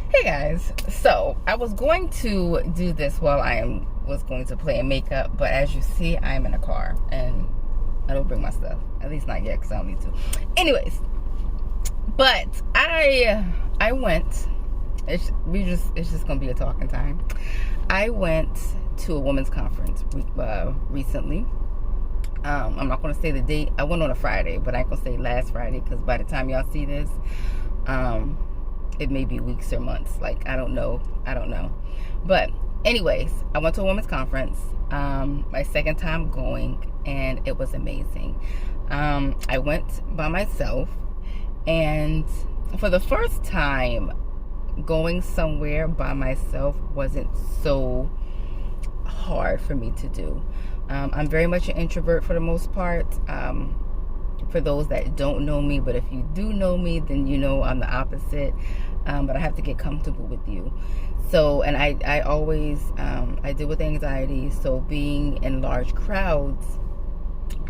Hey guys, so I was going to do this while was going to play in makeup, but as you see, I'm in a car and I don't bring my stuff. At least not yet, because I don't need to. Anyways, but I went. It's just gonna be a talking time. I went to a women's conference recently. I'm not gonna say the date. I went on a Friday, but I ain't gonna say last Friday because by the time y'all see this, it may be weeks or months. Like, I don't know. But anyways, I went to a women's conference, my second time going, and it was amazing. I went by myself, and for the first time, going somewhere by myself wasn't so hard for me to do. I'm very much an introvert for the most part. For those that don't know me, but if you do know me, then you know I'm the opposite. But I have to get comfortable with you. So, and I always, I deal with anxiety. So being in large crowds,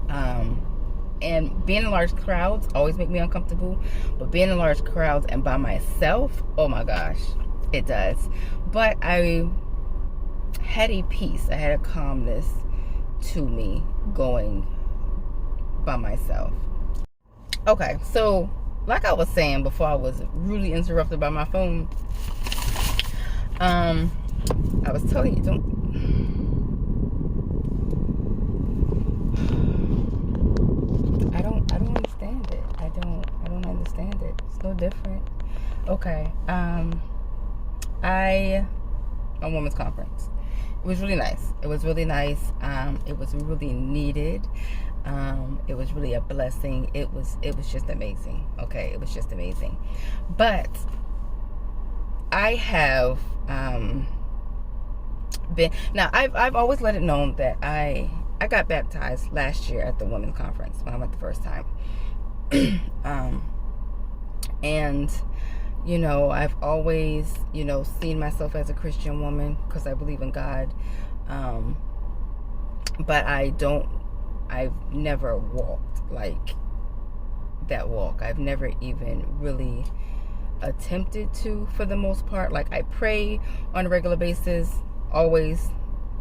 and being in large crowds always make me uncomfortable. But being in large crowds and by myself, oh my gosh, it does. But I had a peace. I had a calmness to me going by myself. Okay, so like I was saying before I was rudely interrupted by my phone, I was telling you, I don't understand it. I don't understand it. It's no different. Okay, a women's conference. It was really nice. It was really really needed. It was really a blessing. It was just amazing. Okay, it was just amazing. But I have I've always let it known that I got baptized last year at the women's conference when I went the first time. And you know, I've always, seen myself as a Christian woman because I believe in God. But I've never walked like that walk. I've never even really attempted to, for the most part. Like, I pray on a regular basis, always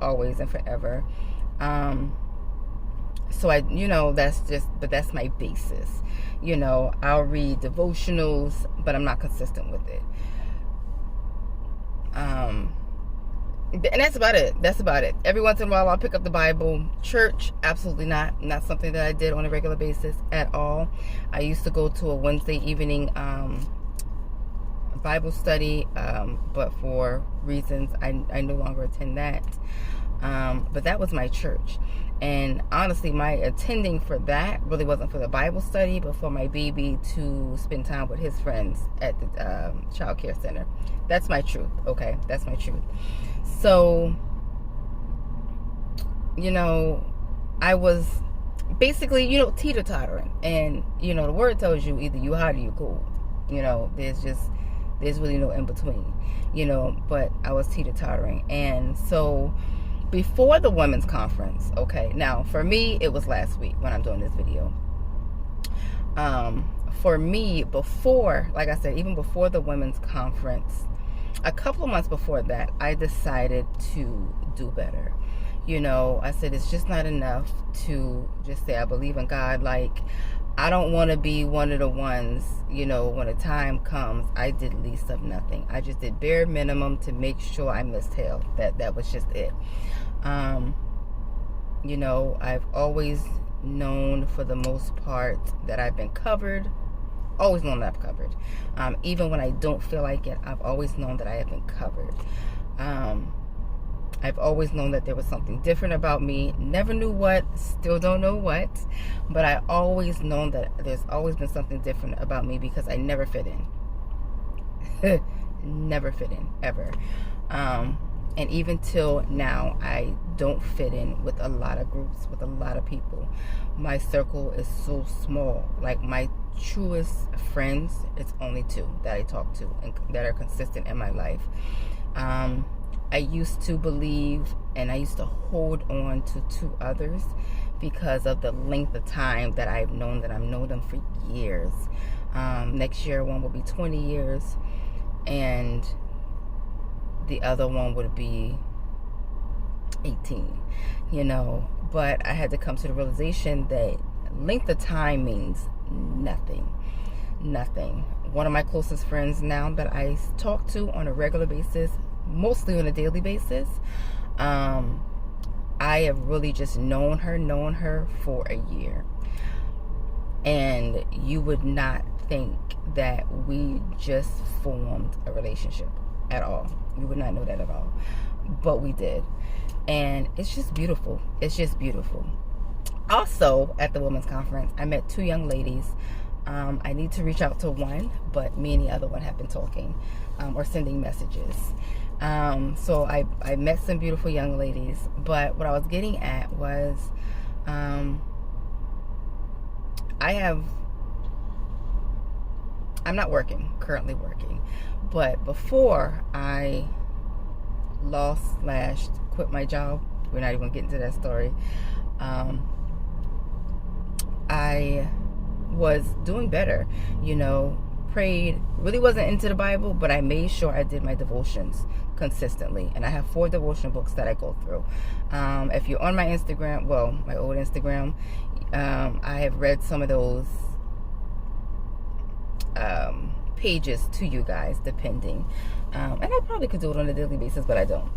and forever. So that's my basis. I'll read devotionals, but I'm not consistent with it. And that's about it. Every once in a while I'll pick up the Bible. Church, absolutely not something that I did on a regular basis at all. I used to go to a Wednesday evening Bible study, but for reasons I no longer attend that. But that was my church. And honestly, my attending for that really wasn't for the Bible study, but for my baby to spend time with his friends at the child care center. That's my truth, okay? That's my truth. So, I was basically, teeter-tottering. And, the word tells you either you hot or you cool. There's really no in between, but I was teeter-tottering. And so before the women's conference, okay, now for me, it was last week when I'm doing this video. For me, before, like I said, even before the women's conference, a couple of months before that, I decided to do better. I said it's just not enough to just say I believe in God. Like, I don't want to be one of the ones, when the time comes, I did least of nothing. I just did bare minimum to make sure I missed hell. That was just it. I've always known for the most part that I've been covered. Always known that I'm covered. Even when I don't feel like it, I've always known that I have been covered. I've always known that there was something different about me. Never knew what, still don't know what, but I always known that there's always been something different about me because I never fit in. Never fit in, ever. And even till now, I don't fit in with a lot of groups, with a lot of people. My circle is so small. Like, my truest friends, it's only 2 that I talk to and that are consistent in my life. I used to believe and I used to hold on to 2 others because of the length of time that I've known them for years. Next year, one will be 20 years. And the other one would be 18, you know. But I had to come to the realization that length of time means nothing. One of my closest friends now that I talk to on a regular basis, mostly on a daily basis, I have really just known her for a year. And you would not think that we just formed a relationship at all. You would not know that at all. But we did. And it's just beautiful. It's just beautiful. Also, at the women's conference, I met 2 young ladies. I need to reach out to one, but me and the other one have been talking or sending messages. So I met some beautiful young ladies. But what I was getting at was I'm not currently working. But before I quit my job, we're not even going to get into that story, I was doing better, you know, prayed, really wasn't into the Bible, but I made sure I did my devotions consistently. And I have 4 devotion books that I go through. If you're on my Instagram, well, my old Instagram, I have read some of those pages to you guys, depending. And I probably could do it on a daily basis, but I don't.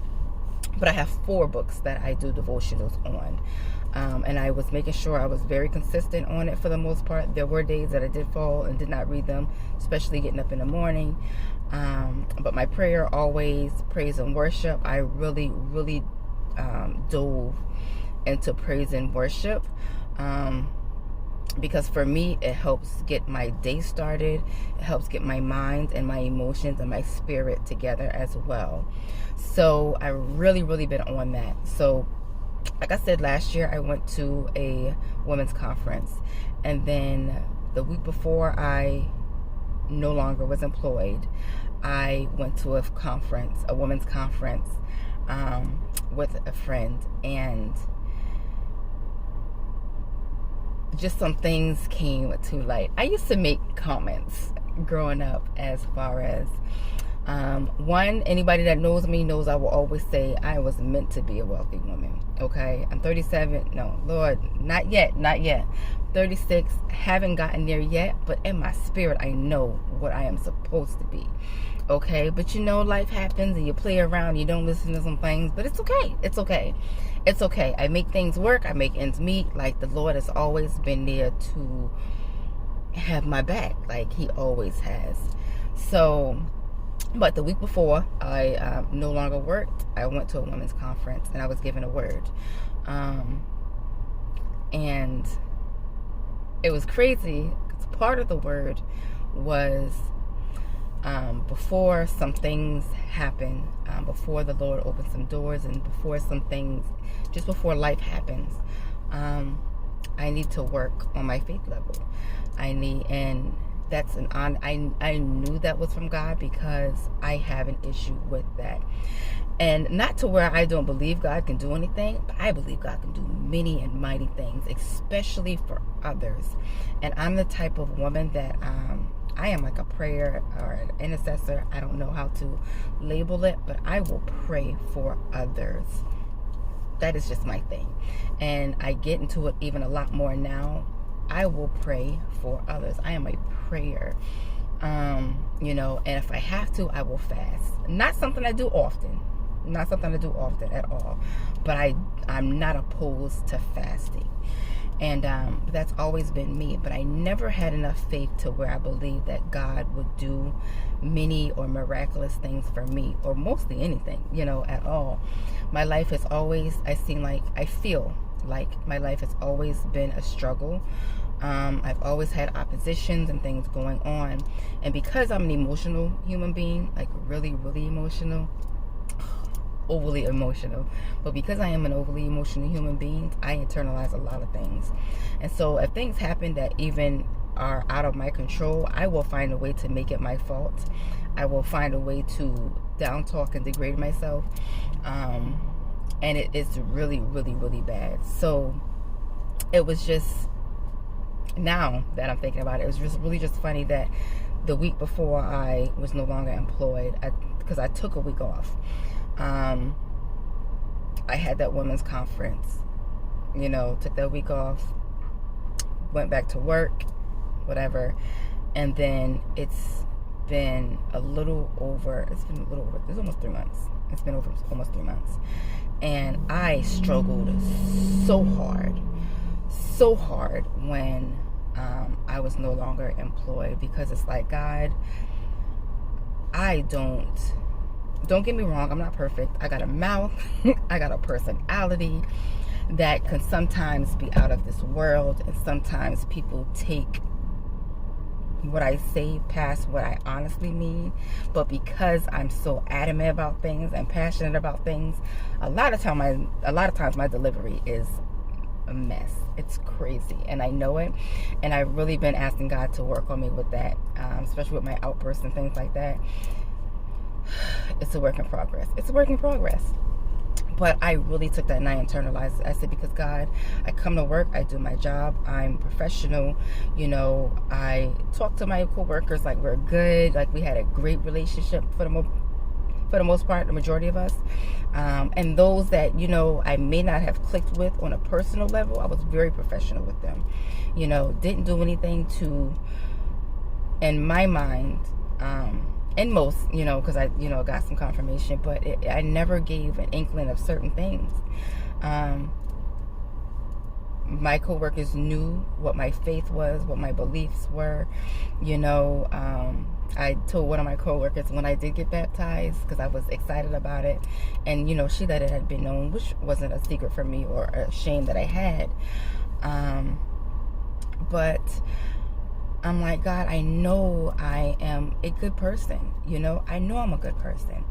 But I have 4 books that I do devotionals on. And I was making sure I was very consistent on it for the most part. There were days that I did fall and did not read them, especially getting up in the morning. But my prayer always, praise and worship. I really dove into praise and worship. Because for me, it helps get my day started. It helps get my mind and my emotions and my spirit together as well. So I really been on that. So like I said, last year I went to a women's conference, and then the week before I no longer was employed, I went to a women's conference with a friend, and just some things came to light. I used to make comments growing up as far as one, anybody that knows me knows I will always say I was meant to be a wealthy woman. Okay, I'm 37. No, Lord, not yet. 36, haven't gotten there yet, but in my spirit I know what I am supposed to be. Okay, but you know, life happens and you play around, you don't listen to some things, but it's okay. I make things work, I make ends meet. Like, the Lord has always been there to have my back, like he always has. So, but the week before I no longer worked, I went to a women's conference and I was given a word. And it was crazy because part of the word was before some things happen, before the Lord opens some doors, and before some things, just before life happens, I need to work on my faith level. And that's I knew that was from God, because I have an issue with that. And not to where I don't believe God can do anything, but I believe God can do many and mighty things, especially for others. And I'm the type of woman that I am like a prayer or an intercessor. I don't know how to label it, but I will pray for others. That is just my thing. And I get into it even a lot more now. I will pray for others. I am a prayer. You know, and if I have to, I will fast. Not something I do often. Not something I do often at all. But I'm not opposed to fasting. And that's always been me. But I never had enough faith to where I believed that God would do many or miraculous things for me, or mostly anything, you know, at all. My life has always, I feel like my life has always been a struggle. I've always had oppositions and things going on. And because I'm an emotional human being, like really emotional, overly emotional, but because I am an overly emotional human being, I internalize a lot of things. And so if things happen that even are out of my control, I will find a way to make it my fault. I will find a way to down talk and degrade myself. And it is really bad. So it was just, now that I'm thinking about it, it was just really just funny that the week before I was no longer employed, because I took a week off. I had that women's conference, you know, took that week off, went back to work, whatever. And then it's been it's almost 3 months. It's been over almost 3 months. And I struggled so hard when I was no longer employed, because it's like, God, don't get me wrong, I'm not perfect. I got a mouth, I got a personality that can sometimes be out of this world, and sometimes people take what I say past what I honestly mean. But because I'm so adamant about things and passionate about things, a lot of times my delivery is a mess. It's crazy, and I know it. And I've really been asking God to work on me with that, especially with my outbursts and things like that. It's a work in progress. But I really took that and I internalized it. I said, because God, I come to work, I do my job, I'm professional, you know, I talk to my coworkers like we're good, like we had a great relationship for the most part, the majority of us. And those that, you know, I may not have clicked with on a personal level, I was very professional with them. You know, didn't do anything to, in my mind, and most, you know, because I, you know, got some confirmation, but I never gave an inkling of certain things. My coworkers knew what my faith was, what my beliefs were. You know, I told one of my coworkers when I did get baptized, because I was excited about it, and you know, she let it had been known, which wasn't a secret for me or a shame that I had. But I'm like, God, I know I am a good person. You know, I know I'm a good person.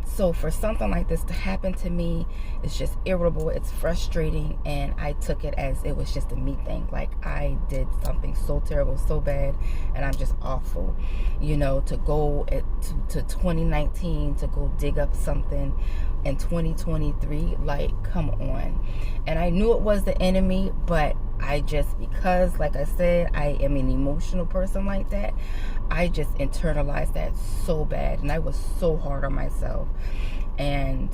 So for something like this to happen to me, it's just irritable. It's frustrating. And I took it as it was just a me thing. Like I did something so terrible, so bad, and I'm just awful. You know, to go to 2019 to go dig up something in 2023, like, come on. And I knew it was the enemy, but I just, because like I said, I am an emotional person like that, I just internalized that so bad, and I was so hard on myself, and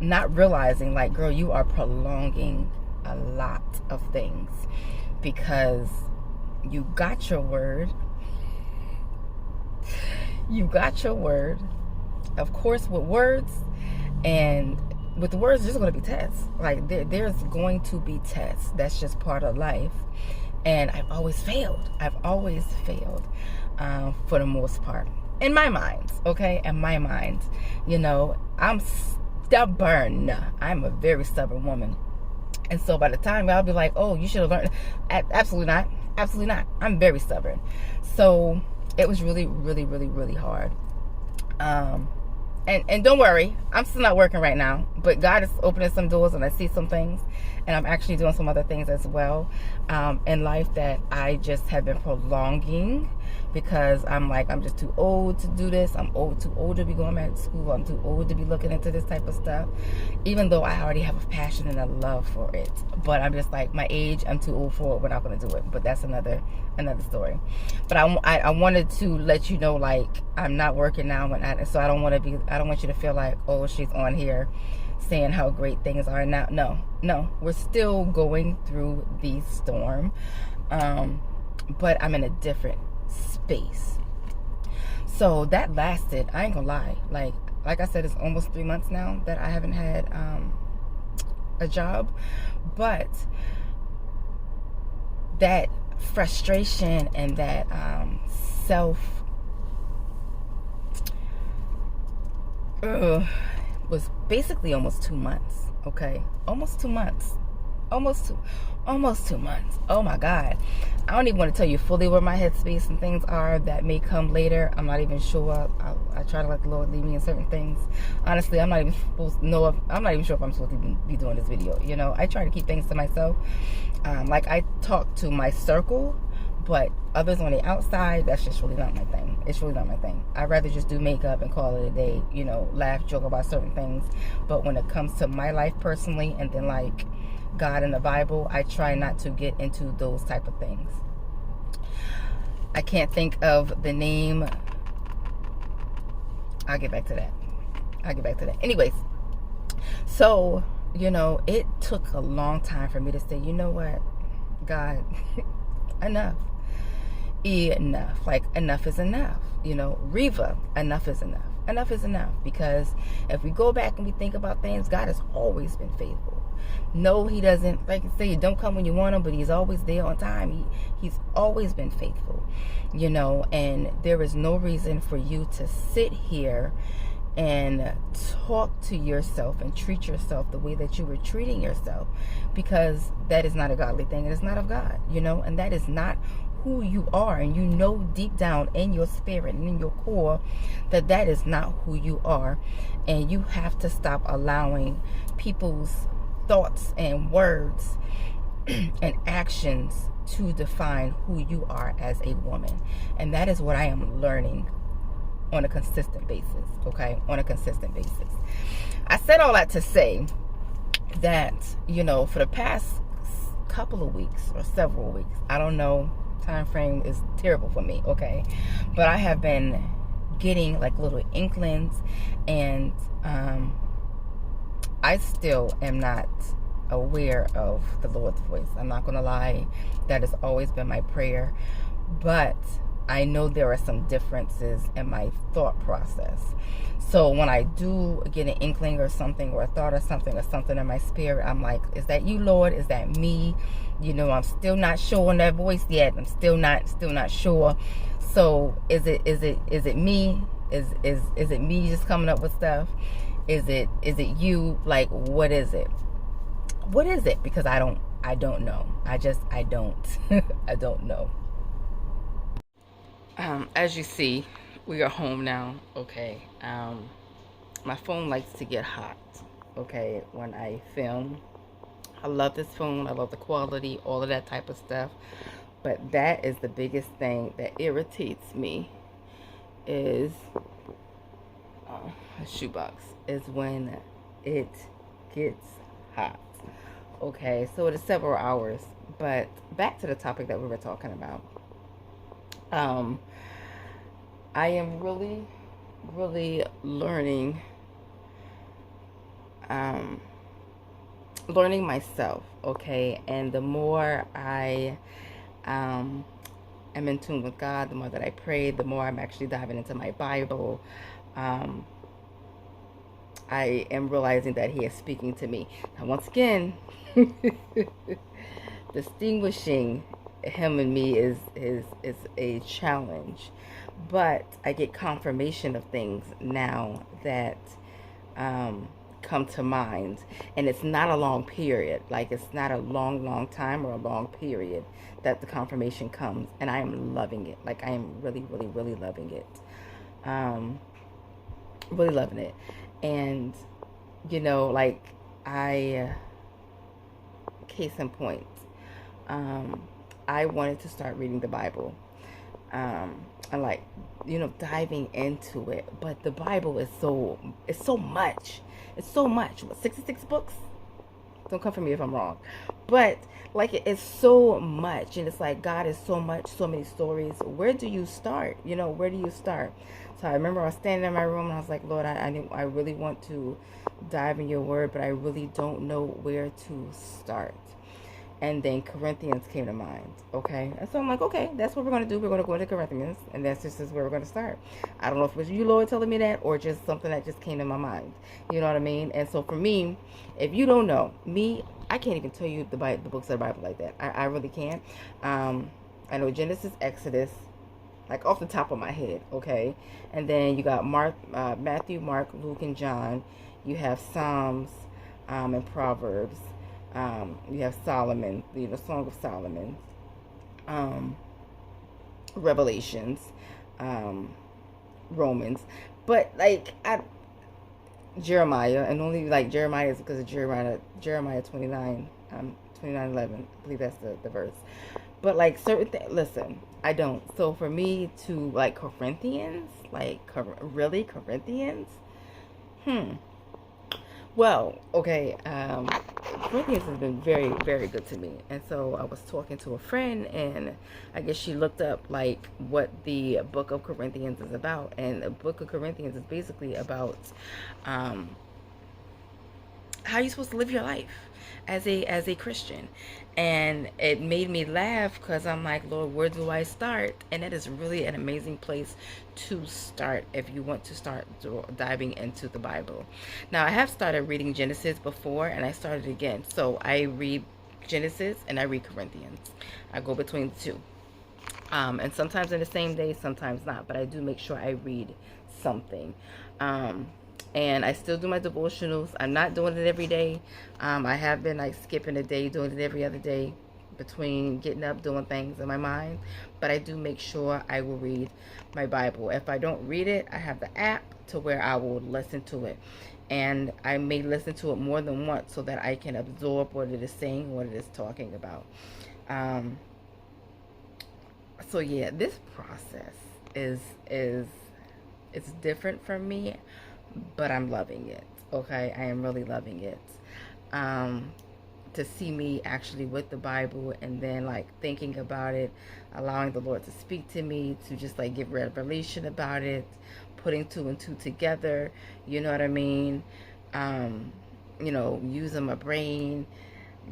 not realizing, like, girl, you are prolonging a lot of things, because you got your word, of course, with words, and with the words, there's going to be tests. Like, there's going to be tests. That's just part of life. And I've always failed. For the most part. In my mind, okay? In my mind. You know, I'm stubborn. I'm a very stubborn woman. And so by the time I'll be like, oh, you should have learned. Absolutely not. Absolutely not. I'm very stubborn. So it was really, really, really, really hard. And don't worry, I'm still not working right now, but God is opening some doors, and I see some things, and I'm actually doing some other things as well in life that I just have been prolonging, because I'm like, I'm just too old to do this. I'm too old to be going back to school. I'm too old to be looking into this type of stuff, even though I already have a passion and a love for it. But I'm just like, my age, I'm too old for it. We're not going to do it. But that's another story. But I wanted to let you know, like, I'm not working now, so I don't want you to feel like, oh, she's on here saying how great things are now. No, we're still going through the storm, but I'm in a different space. So that lasted, I ain't gonna lie, like I said, it's almost 3 months now that I haven't had a job. But that frustration and that was basically almost 2 months. Okay, almost 2 months. Almost 2 months. Oh my God. I don't even want to tell you fully where my headspace and things are. That may come later. I'm not even sure. I try to let the Lord lead me in certain things. Honestly, I'm not even sure if I'm supposed to be doing this video. You know, I try to keep things to myself. Like, I talk to my circle, but others on the outside, that's just really not my thing. It's really not my thing. I'd rather just do makeup and call it a day, you know, laugh, joke about certain things. But when it comes to my life personally, and then like God and the Bible, I try not to get into those type of things. I can't think of the name I'll get back to that. Anyways, so, it took a long time for me to say, you know what, God, enough. Enough. Like, enough is enough. Reva, enough is enough. Enough is enough. Because if we go back and we think about things, God has always been faithful. No, he doesn't, like I say, he don't come when you want him, but he's always there on time. He's always been faithful, and there is no reason for you to sit here and talk to yourself and treat yourself the way that you were treating yourself, because that is not a godly thing, and it's not of God, and that is not who you are. And deep down in your spirit and in your core that that is not who you are. And you have to stop allowing people's thoughts and words and actions to define who you are as a woman. And that is what I am learning on a consistent basis, okay? On a consistent basis. I said all that to say that, for the past couple of weeks or several weeks, I don't know, time frame is terrible for me, okay? But I have been getting like little inklings, and I still am not aware of the Lord's voice. I'm not gonna lie, that has always been my prayer, but I know there are some differences in my thought process. So when I do get an inkling or something, or a thought or something in my spirit, I'm like, is that you, Lord? Is that me? I'm still not sure on that voice yet. I'm still not sure. So is it me? Is it me just coming up with stuff? Is it you? Like, what is it? What is it? Because I don't know. I don't I don't know. As you see, we are home now, okay? My phone likes to get hot, okay, when I film. I love this phone. I love the quality, all of that type of stuff. But that is the biggest thing that irritates me, is a shoebox, is when it gets hot. Okay, so it is several hours. But back to the topic that we were talking about. I am really, really learning myself, okay? And the more I am in tune with God, the more that I pray, the more I'm actually diving into my Bible, I am realizing that he is speaking to me. Now, once again, distinguishing him and me is a challenge, but I get confirmation of things now that come to mind, and it's not a long period. Like, it's not a long time or a long period that the confirmation comes, and I am loving it. Like, I am really, really, really loving it. Really loving it. And like, case in point, I wanted to start reading the Bible, and like, diving into it. But the Bible is so much. It's so much. What, 66 books? Don't come for me if I'm wrong. But like, it's so much, and it's like, God is so much, so many stories. Where do you start? Where do you start? So I remember I was standing in my room and I was like, Lord, I really want to dive in your word, but I really don't know where to start. And then Corinthians came to mind, okay? And so I'm like, okay, that's what we're going to do. We're going to go into Corinthians, and that's just where we're going to start. I don't know if it was you, Lord, telling me that, or just something that just came to my mind. You know what I mean? And so for me, if you don't know, me, I can't even tell you the books of the Bible like that. I really can't. I know Genesis, Exodus, like off the top of my head, okay? And then you got Matthew, Mark, Luke, and John. You have Psalms and Proverbs. You have Solomon, Song of Solomon, Revelations, Romans, but like Jeremiah, and only like Jeremiah is because of Jeremiah 29, 29:11. I believe that's the verse. But like certain things, listen, I don't. So for me to like Corinthians, like really Corinthians, Well, okay, Corinthians has been very, very good to me. And so I was talking to a friend, and I guess she looked up like what the book of Corinthians is about. And the book of Corinthians is basically about um, how you're supposed to live your life as a Christian. And it made me laugh because I'm like, Lord, where do I start? And that is really an amazing place to start if you want to start diving into the Bible. Now, I have started reading Genesis before, and I started again. So I read Genesis and I read Corinthians. I go between the two. And sometimes in the same day, sometimes not. But I do make sure I read something. Um, and I still do my devotionals. I'm not doing it every day. I have been like skipping a day, doing it every other day between getting up, doing things in my mind. But I do make sure I will read my Bible. If I don't read it, I have the app to where I will listen to it. And I may listen to it more than once so that I can absorb what it is saying, what it is talking about. Um, so yeah, this process is it's different from me, but I'm loving it. Okay, I am really loving it. Um, to see me actually with the Bible and then like thinking about it, allowing the Lord to speak to me, to just like give revelation about it, putting two and two together. You know what I mean? Um, using my brain,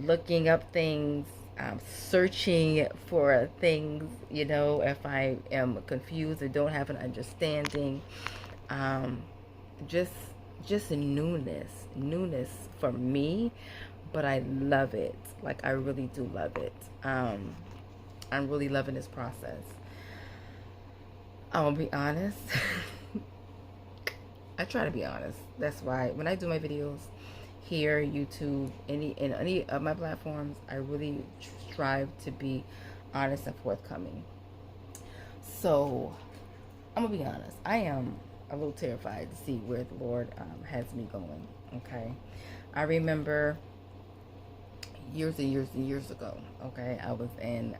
looking up things, searching for things, if I am confused or don't have an understanding. Um, just just newness for me, but I love it. Like I really do love it. I'm really loving this process. I'll be honest. I try to be honest. That's why when I do my videos here, YouTube, any of my platforms, I really strive to be honest and forthcoming. So I'm gonna be honest. I am a little terrified to see where the Lord has me going. Okay, I remember years and years and years ago. Okay, I was in.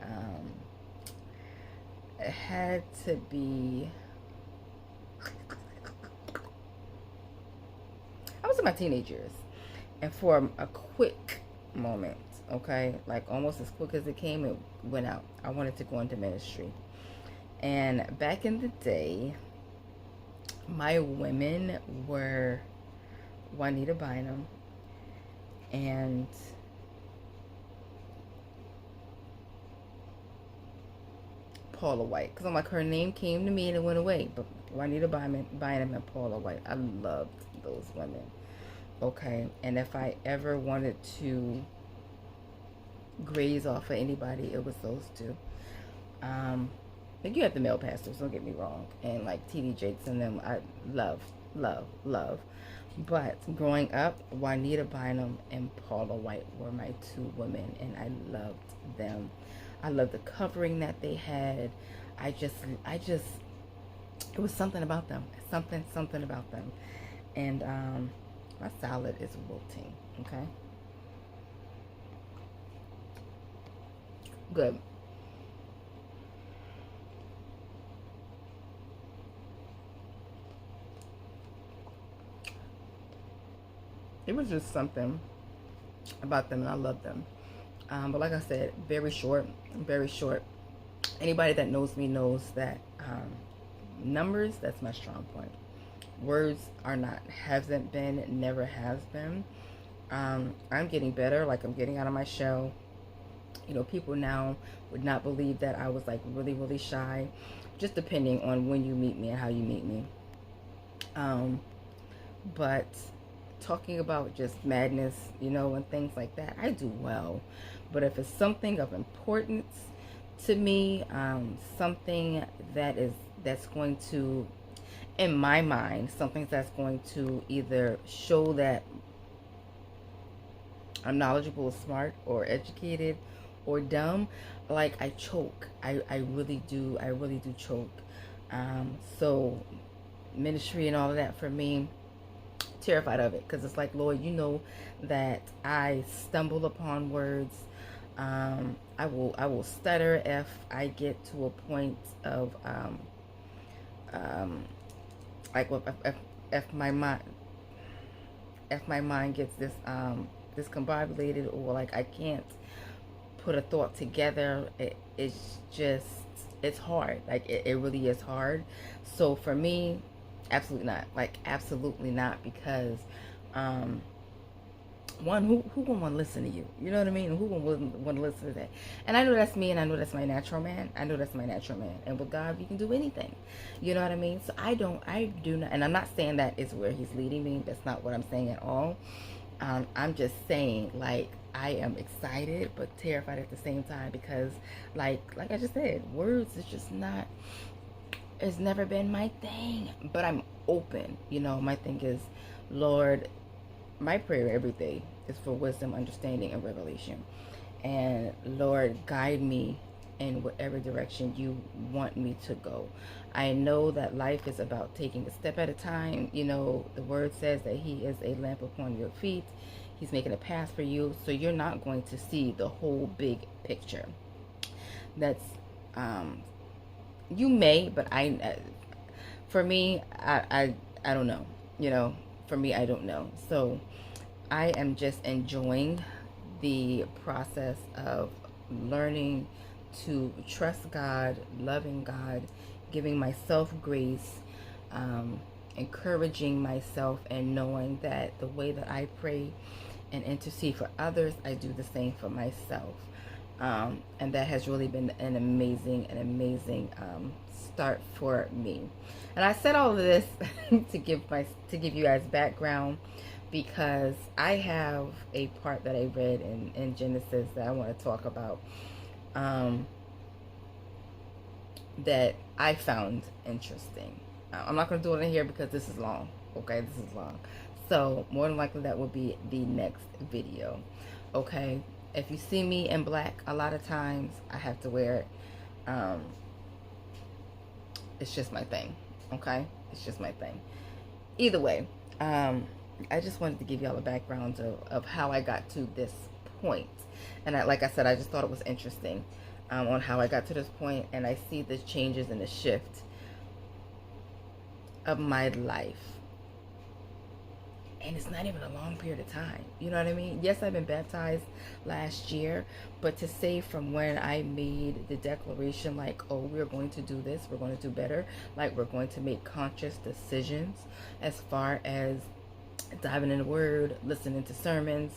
It had to be. I was in my teenage years, and for a quick moment, okay, like almost as quick as it came, it went out. I wanted to go into ministry, and back in the day, my women were Juanita Bynum and Paula White. Because I'm like, her name came to me and it went away. But Juanita Bynum and Paula White, I loved those women. Okay, and if I ever wanted to graze off of anybody, it was those two. Like you have the male pastors, don't get me wrong, and like T.D. Jakes and them, I love, love, love. But growing up, Juanita Bynum and Paula White were my two women, and I loved them. I loved the covering that they had. I just, it was something about them, something about them, and my salad is wilting. Okay, good. It was just something about them, and I love them. But like I said, very short, very short. Anybody that knows me knows that numbers, that's my strong point. Words are not, hasn't been, never has been. I'm getting better, like I'm getting out of my shell. People now would not believe that I was like really, really shy, just depending on when you meet me and how you meet me. But talking about just madness, and things like that, I do well. But if it's something of importance to me, something that's going to, in my mind, something that's going to either show that I'm knowledgeable, smart, or educated, or dumb, like I choke. I really do. I really do choke. So ministry and all of that for me, terrified of it, because it's like, Lord, you know that I stumble upon words. I will stutter if I get to a point of like if my mind, if my mind gets discombobulated, or like I can't put a thought together, it's hard. Like it really is hard. So for me, absolutely not. Like absolutely not, because one, who gonna want to listen to you? You know what I mean? Who gonna want to listen to that? And I know that's me, and I know that's my natural man. I know that's my natural man. And with God, you can do anything. You know what I mean? So I do not, and I'm not saying that is where He's leading me. That's not what I'm saying at all. I'm just saying, like, I am excited but terrified at the same time, because, like I just said, words is just not. It's never been my thing, but I'm open. You know, my thing is, Lord, my prayer every day is for wisdom, understanding, and revelation. And Lord, guide me in whatever direction you want me to go. I know that life is about taking a step at a time. You know, the word says that He is a lamp upon your feet. He's making a path for you. So you're not going to see the whole big picture. That's, you may, but for me, I don't know. You know, for me, I don't know. So I am just enjoying the process of learning to trust God, loving God, giving myself grace, encouraging myself, and knowing that the way that I pray and intercede for others, I do the same for myself. And that has really been an amazing start for me. And I said all of this to give you guys background, because I have a part that I read in Genesis that I want to talk about, that I found interesting. I'm not going to do it in here because this is long. Okay, this is long. So more than likely that will be the next video. Okay, if you see me in black, a lot of times I have to wear it. It's just my thing. Okay, it's just my thing. Either way, I just wanted to give y'all a background of how I got to this point. And like I said, I just thought it was interesting on how I got to this point, and I see the changes and the shift of my life. And it's not even a long period of time. You know what I mean? Yes, I've been baptized last year, but to say from when I made the declaration, like, oh, we're going to do this, we're going to do better, like we're going to make conscious decisions as far as diving in the word, listening to sermons.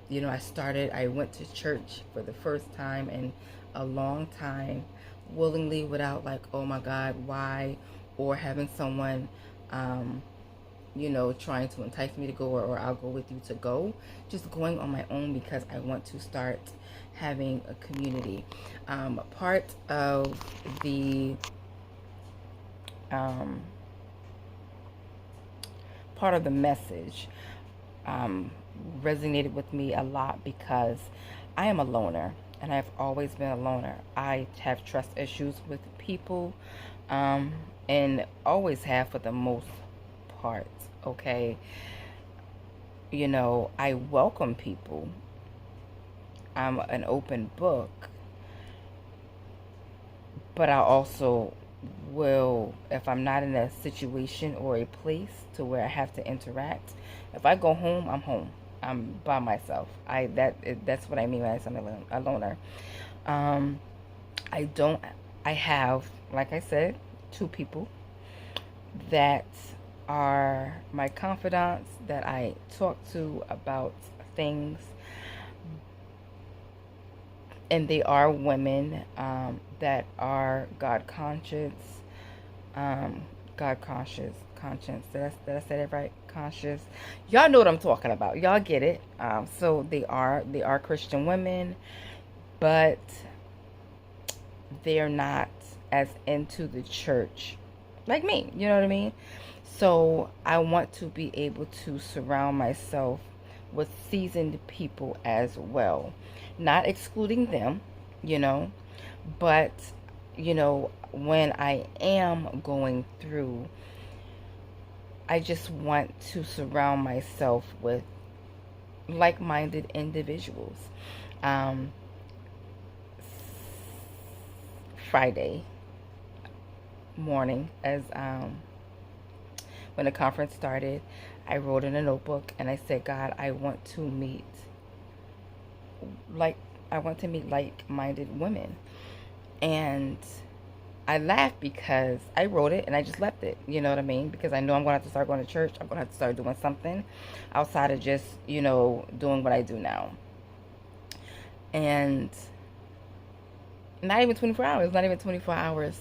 You know, I went to church for the first time in a long time, willingly, without like, oh my God, why? Or having someone, you know, trying to entice me to go, or I'll go with you to go. Just going on my own because I want to start having a community. Part of the message resonated with me a lot, because I am a loner, and I've always been a loner. I have trust issues with people, and always have for the most part. Okay, you know, I welcome people. I'm an open book, but I also will, if I'm not in a situation or a place to where I have to interact, if I go home, I'm home. I'm by myself. That's what I mean when I say I'm a loner. I have, like I said, 2 people that are my confidants, that I talk to about things, and they are women that are God conscious. Conscience. Did I say that right? Conscious. Y'all know what I'm talking about. Y'all get it. So they are Christian women, but they're not as into the church like me. You know what I mean? So I want to be able to surround myself with seasoned people as well. Not excluding them, you know, but, you know, when I am going through, I just want to surround myself with like-minded individuals. Friday morning, as when the conference started, I wrote in a notebook and I said, God, I want to meet like like-minded women. And I laughed because I wrote it and I just left it. You know what I mean? Because I know I'm going to have to start going to church. I'm going to have to start doing something outside of just, doing what I do now. And not even 24 hours, not even 24 hours.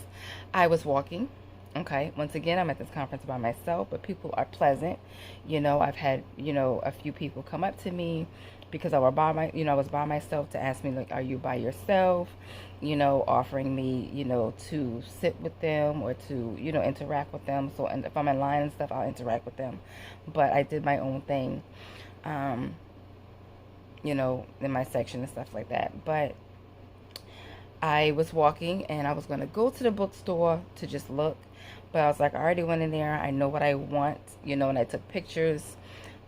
I was walking. Okay. Once again, I'm at this conference by myself, but people are pleasant. I've had, a few people come up to me because I was by myself to ask me, like, are you by yourself? Offering me, to sit with them or to, interact with them. So, and if I'm in line and stuff, I'll interact with them. But I did my own thing, in my section and stuff like that. But I was walking and I was going to go to the bookstore to just look. But I was like, I already went in there. I know what I want, and I took pictures.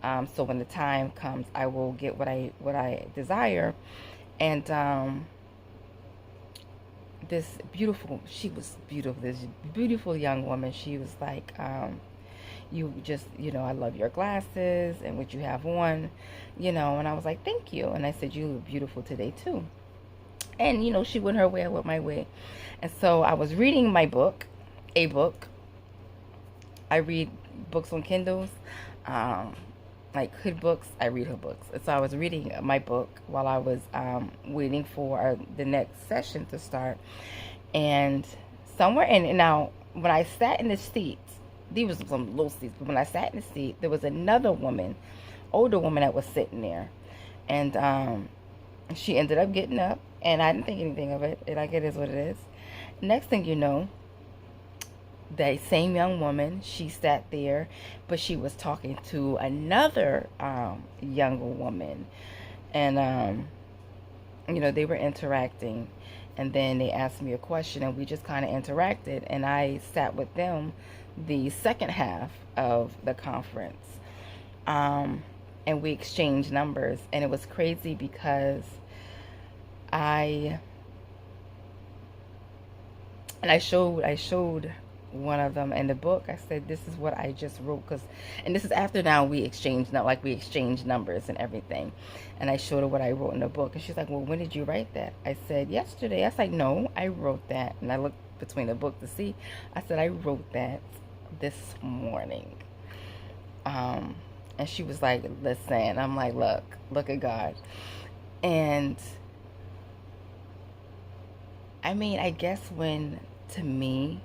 So when the time comes, I will get what I desire. And she was beautiful. This beautiful young woman. She was like, you just, I love your glasses and what you have on, and I was like, thank you. And I said, you look beautiful today too. And, she went her way, I went my way. And so I was reading my book, a book. I read books on Kindles, like Hood books. I read her books. And so I was reading my book while I was waiting for the next session to start. And somewhere in, now, when I sat in the seat, these were some low seats, but when I sat in the seat, there was another woman, older woman that was sitting there. And she ended up getting up, and I didn't think anything of it. Like, it is what it is. Next thing you know, that same young woman, she sat there, but she was talking to another younger woman. And, they were interacting. And then they asked me a question, and we just kind of interacted. And I sat with them the second half of the conference. And we exchanged numbers. And it was crazy because I showed one of them in the book. I said, this is what I just wrote, and this is after now we exchanged, not like we exchanged numbers and everything. And I showed her what I wrote in the book, and she's like, well, when did you write that? I said, yesterday. I was like, no, I wrote that. And I looked between the book to see. I said, I wrote that this morning. And she was like, listen. I'm like, look at God. And I mean, I guess to me,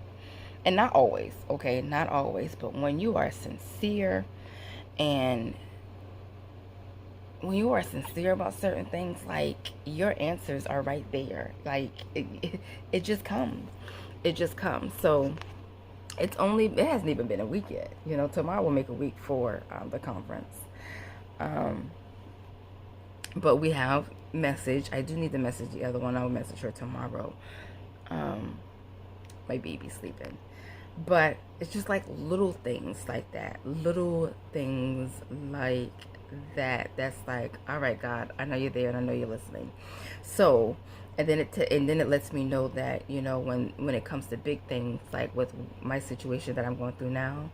and not always, okay, not always, but when you are sincere, and when you are sincere about certain things, like, your answers are right there. Like, it just comes. It just comes. So it hasn't even been a week yet. Tomorrow will make a week for the conference. But we have message. I do need to message the other one. I'll message her tomorrow. My baby's sleeping. But it's just like little things like that. Little things like that. That's like, all right, God, I know you're there and I know you're listening. So, and then it lets me know that, when it comes to big things, like with my situation that I'm going through now,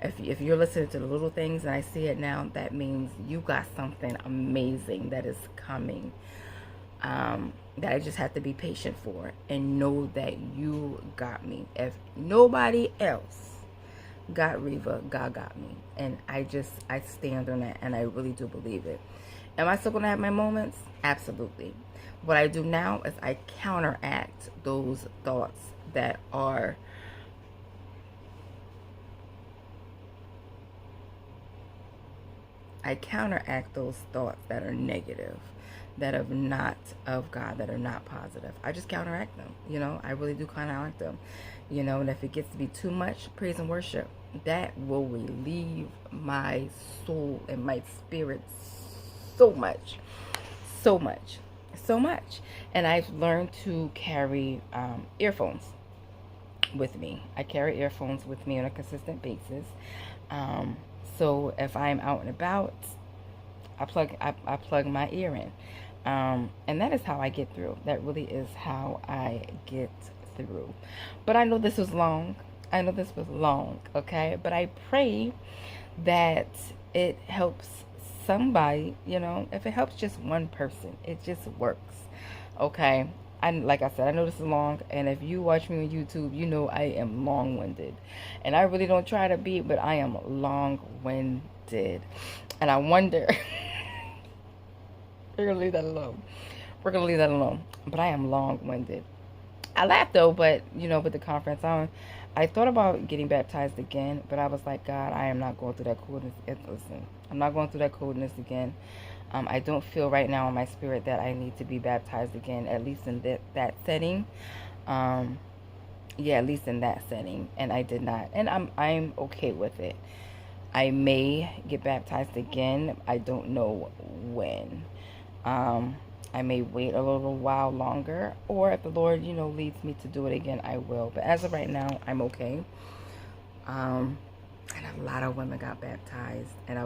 if you're listening to the little things and I see it now, that means you got something amazing that is coming. That I just have to be patient for and know that you got me. If nobody else got Reva, God got me. And I stand on that, and I really do believe it. Am I still going to have my moments? Absolutely. What I do now is I counteract those thoughts that are negative, that are not of God, that are not positive. I just counteract them. I really do counteract them. And if it gets to be too much praise and worship, that will relieve my soul and my spirit so much. And I've learned to carry earphones with me. I carry earphones with me on a consistent basis. So if I'm out and about, I plug my ear in. And that is how I get through. That really is how I get through. But I know this was long. I know this was long, okay? But I pray that it helps somebody, you know, if it helps just one person, it just works, okay? Like I said, I know this is long, and if you watch me on YouTube, you know I am long-winded. And I really don't try to be, but I am long-winded. And I wonder, we're going to leave that alone. We're going to leave that alone. But I am long-winded. I laughed though, but you know, with the conference, I thought about getting baptized again, but I was like, God, I am not going through that coldness. Listen, I'm not going through that coldness again. I don't feel right now in my spirit that I need to be baptized again, at least in that setting. Yeah, at least in that setting, and I did not, and I'm okay with it. I may get baptized again. I don't know when. I may wait a little while longer, or if the Lord, you know, leads me to do it again, I will. But as of right now, I'm okay. And a lot of women got baptized, and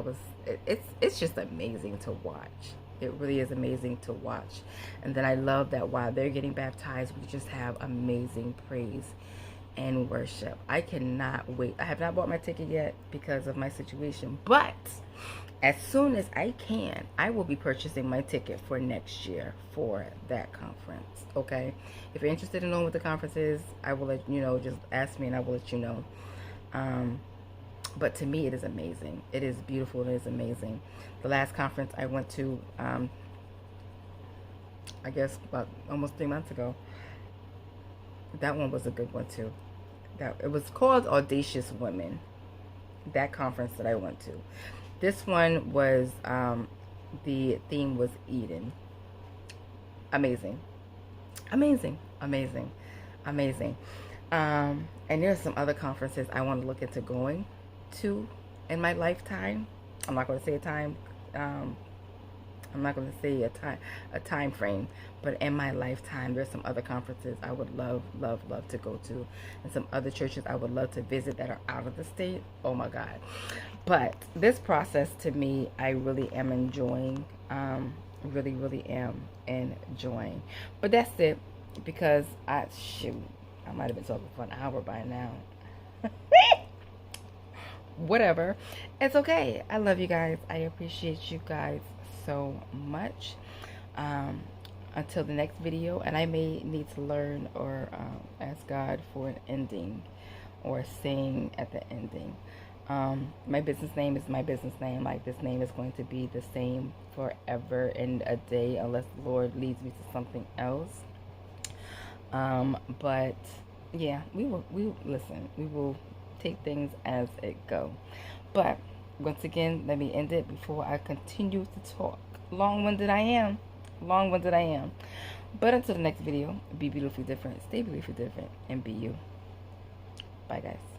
it's just amazing to watch. It really is amazing to watch. And then I love that while they're getting baptized, we just have amazing praise and worship. I cannot wait. I have not bought my ticket yet because of my situation, but as soon as I can, I will be purchasing my ticket for next year for that conference, okay? If you're interested in knowing what the conference is, I will let you know. Just ask me and I will let you know. But to me, it is amazing. It is beautiful. It is amazing. The last conference I went to, I guess about almost 3 months ago, that one was a good one too. It was called Audacious Women, that conference that I went to. This one was, the theme was Eden. Amazing. Amazing. Amazing. Amazing. And there's some other conferences I want to look into going to in my lifetime. I'm not going to say a time. I'm not going to say a time frame, but in my lifetime, there's some other conferences I would love to go to, and some other churches I would love to visit that are out of the state. Oh my God. But this process, to me, I really am enjoying. Really am enjoying. But that's it, because I might have been talking for an hour by now. Whatever. It's okay. I love you guys. I appreciate you guys so much. Until the next video, and I may need to learn or ask God for an ending or saying at the ending. My business name is my business name. Like, this name is going to be the same forever and a day, unless the Lord leads me to something else. But yeah, we will take things as it go. But once again, let me end it before I continue to talk. Long-winded I am. But until the next video, be beautifully different, stay beautifully different, and be you. Bye, guys.